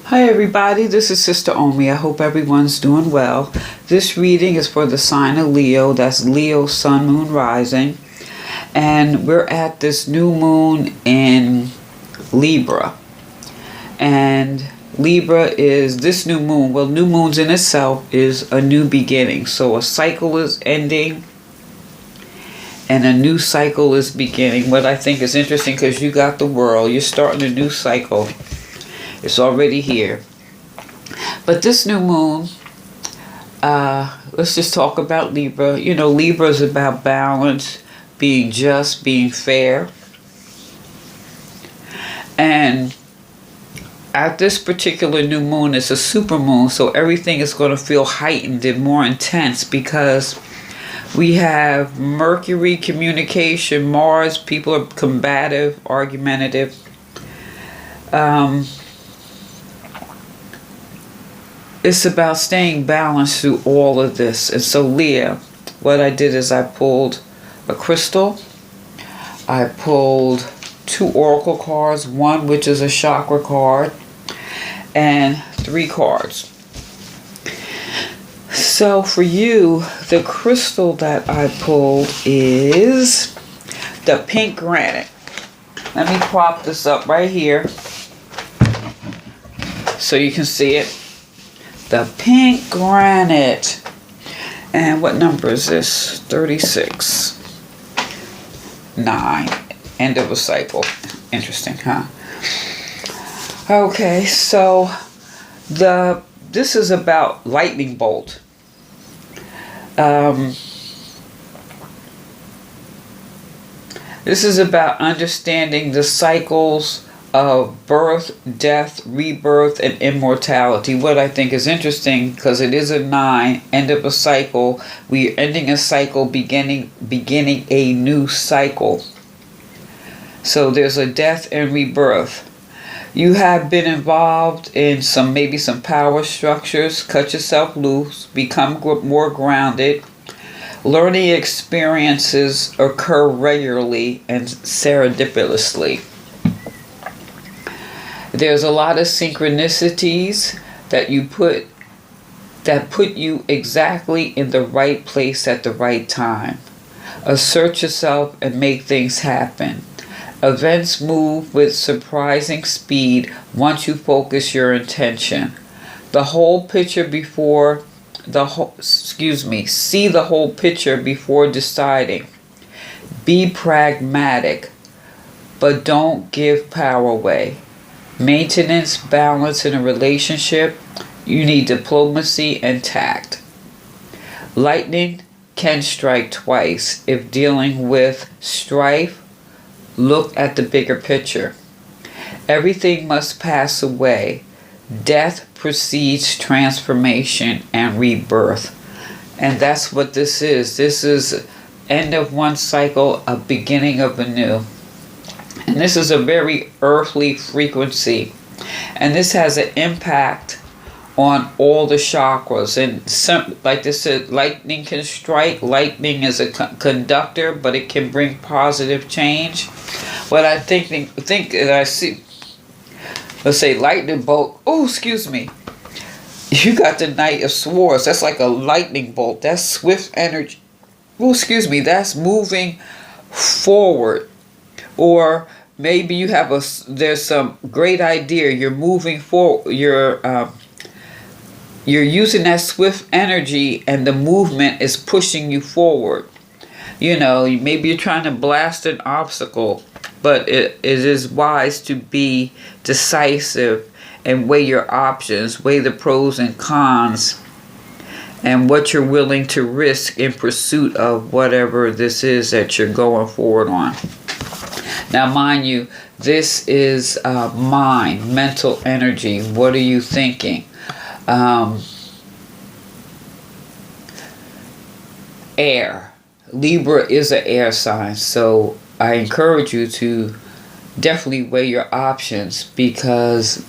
Hi everybody, this is Sister Omi. I hope everyone's doing well. This reading is for the sign of Leo. That's Leo, Sun, Moon, Rising. And we're at this new moon in Libra. And Libra is this new moon. Well, new moons in itself is a new beginning. So a cycle is ending and a new cycle is beginning. What I think is interesting, because you got the world, you're starting a new cycle. It's already here. But this new moon, let's just talk about Libra. You know, Libra is about balance, being just, being fair. And at this particular new moon, it's a super moon, so everything is going to feel heightened and more intense because we have Mercury, communication, Mars, people are combative, argumentative. It's about staying balanced through all of this. And so Leo, what I did is I pulled a crystal. I pulled 2 oracle cards, one which is a chakra card, and 3 cards. So for you, the crystal that I pulled is the pink granite. Let me prop this up right here so you can see it. The pink granite. And what number is this? 36. 9. End of a cycle. Interesting, huh? Okay, so this is about lightning bolt. This is about understanding the cycles of birth, death, rebirth, and immortality. What I think is interesting, because it is a 9, end of a cycle. We are ending a cycle, beginning a new cycle. So there's a death and rebirth. You have been involved in maybe some power structures. Cut yourself loose. Become more grounded. Learning experiences occur regularly and serendipitously. There's a lot of synchronicities that put you exactly in the right place at the right time. Assert yourself and make things happen. Events move with surprising speed once you focus your intention. See the whole picture before deciding. Be pragmatic, but don't give power away. Maintenance, balance in a relationship, you need diplomacy and tact. Lightning can strike twice. If dealing with strife, look at the bigger picture. Everything must pass away. Death precedes transformation and rebirth. And that's what this is. This is end of one cycle, a beginning of a new. And this is a very earthly frequency. And this has an impact on all the chakras. And like they said, lightning can strike. Lightning is a conductor, but it can bring positive change. What I think that I see, let's say lightning bolt. Oh, excuse me. You got the Knight of Swords. That's like a lightning bolt. That's swift energy. Oh, excuse me. That's moving forward. Or maybe you have there's some great idea. You're moving forward. You're using that swift energy, and the movement is pushing you forward. You know, maybe you're trying to blast an obstacle, but it is wise to be decisive and weigh your options, weigh the pros and cons, and what you're willing to risk in pursuit of whatever this is that you're going forward on. Now, mind you, this is mind, mental energy. What are you thinking? Air. Libra is an air sign, so I encourage you to definitely weigh your options, because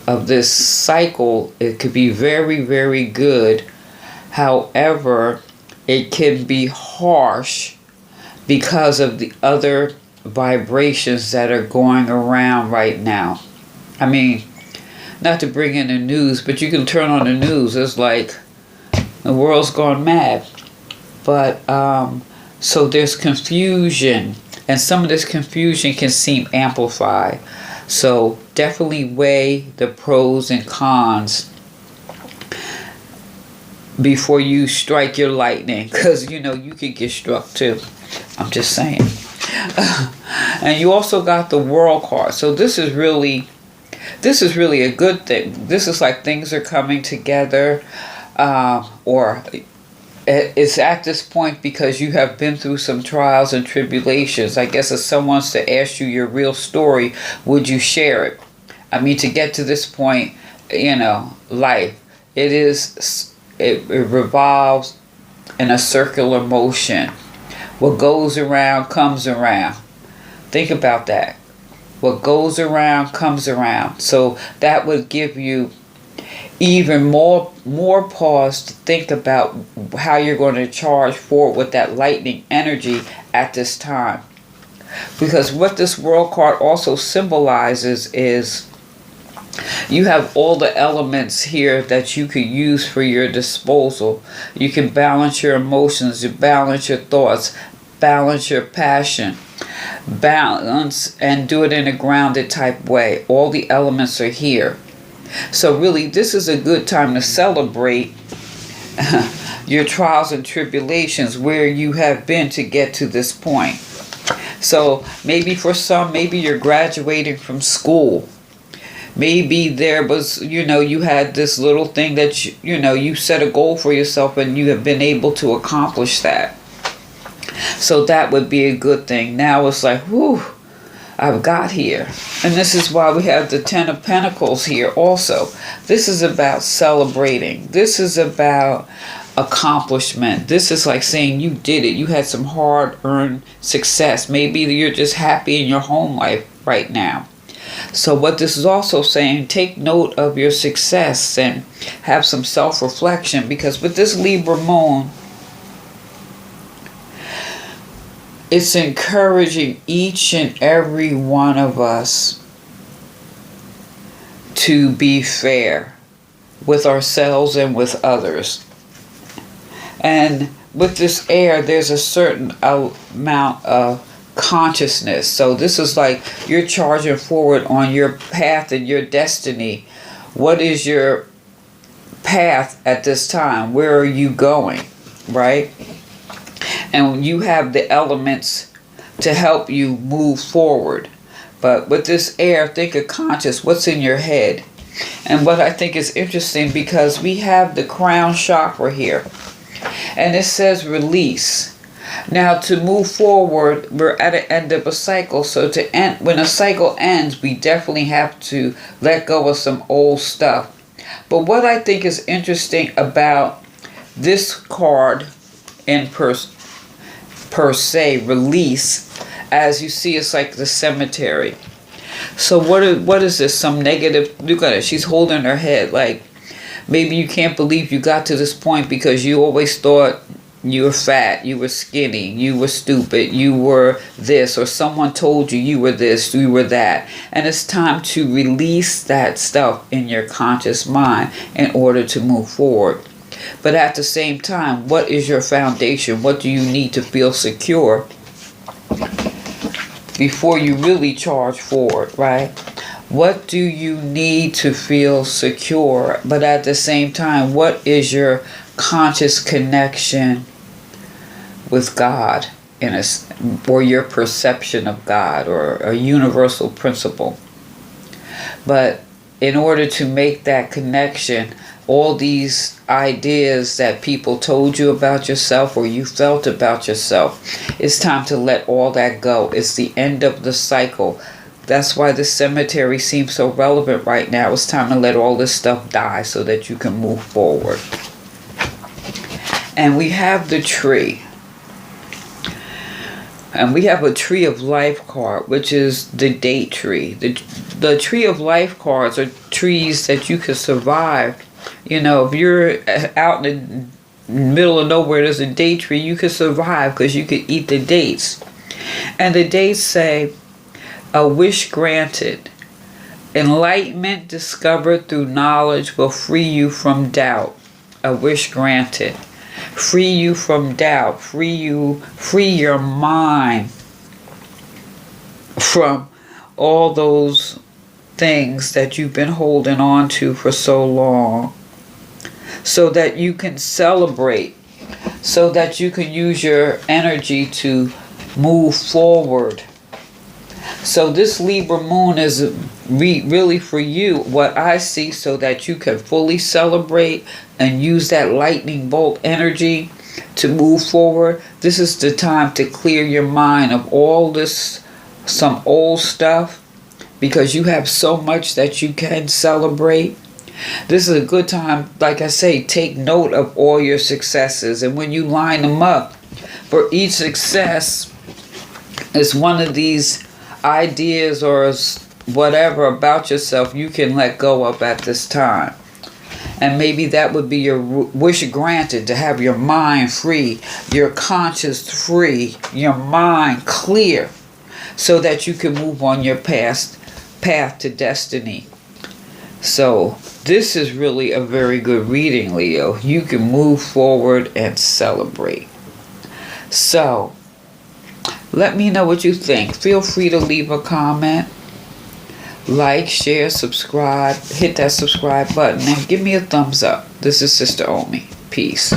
of this cycle. It could be very, very good. However, it can be harsh because of the other vibrations that are going around right now. I mean, not to bring in the news, but you can turn on the news. It's like the world's gone mad. But so there's confusion, and some of this confusion can seem amplified. So definitely weigh the pros and cons before you strike your lightning, because you could get struck too. I'm just saying. And you also got the World card. So this is really a good thing. This is like things are coming together, or it's at this point because you have been through some trials and tribulations. I guess if someone's to ask you your real story, would you share it? I mean, to get to this point, life, it revolves in a circular motion. What goes around comes around. Think about that. What goes around comes around. So that would give you even more pause to think about how you're going to charge forward with that lightning energy at this time. Because what this World card also symbolizes is you have all the elements here that you could use for your disposal. You can balance your emotions, you balance your thoughts, balance your passion, balance and do it in a grounded type way. All the elements are here. So really, this is a good time to celebrate your trials and tribulations, where you have been to get to this point. So maybe for some, maybe you're graduating from school. Maybe there was, you had this little thing that, you set a goal for yourself and you have been able to accomplish that. So that would be a good thing. Now it's like, whew, I've got here. And this is why we have the Ten of Pentacles here also. This is about celebrating. This is about accomplishment. This is like saying you did it. You had some hard-earned success. Maybe you're just happy in your home life right now. So what this is also saying, take note of your success and have some self-reflection, because with this Libra moon, it's encouraging each and every one of us to be fair with ourselves and with others. And with this air, there's a certain amount of consciousness. So this is like you're charging forward on your path and your destiny. What is your path at this time? Where are you going? Right? And you have the elements to help you move forward. But with this air, think of conscious, what's in your head. And what I think is interesting, because we have the crown chakra here. And it says release. Now to move forward, we're at the end of a cycle. So to end, when a cycle ends, we definitely have to let go of some old stuff. But what I think is interesting about this card in per se, release, as you see, it's like the cemetery. So what is this? Some negative, look at it, she's holding her head, like maybe you can't believe you got to this point because you always thought you were fat, you were skinny, you were stupid, you were this, or someone told you you were this, you were that. And it's time to release that stuff in your conscious mind in order to move forward. But at the same time, what is your foundation? What do you need to feel secure before you really charge forward, right? What do you need to feel secure? But at the same time, what is your conscious connection with God or your perception of God, or a universal principle? But in order to make that connection, all these ideas that people told you about yourself or you felt about yourself, it's time to let all that go. It's the end of the cycle. That's why the cemetery seems so relevant right now. It's time to let all this stuff die so that you can move forward. And we have the tree. And we have a tree of life card, which is the date tree. The tree of life cards are trees that you can survive. You know, if you're out in the middle of nowhere, there's a date tree, you can survive because you can eat the dates. And the dates say, a wish granted. Enlightenment discovered through knowledge will free you from doubt. A wish granted. Free you from doubt. Free your mind from all those things that you've been holding on to for so long, so that you can celebrate, so that you can use your energy to move forward. So this Libra moon is really for you, what I see, so that you can fully celebrate and use that lightning bolt energy to move forward. This is the time to clear your mind of all this, some old stuff, because you have so much that you can celebrate. This is a good time, like I say, take note of all your successes, and when you line them up, for each success is one of these ideas or whatever about yourself you can let go of at this time. And maybe that would be your wish granted, to have your mind free, your conscience free, your mind clear, so that you can move on your path to destiny. So this is really a very good reading, Leo. You can move forward and celebrate. So let me know what you think. Feel free to leave a comment. Like, share, subscribe. Hit that subscribe button and give me a thumbs up. This is Sister Omi. Peace.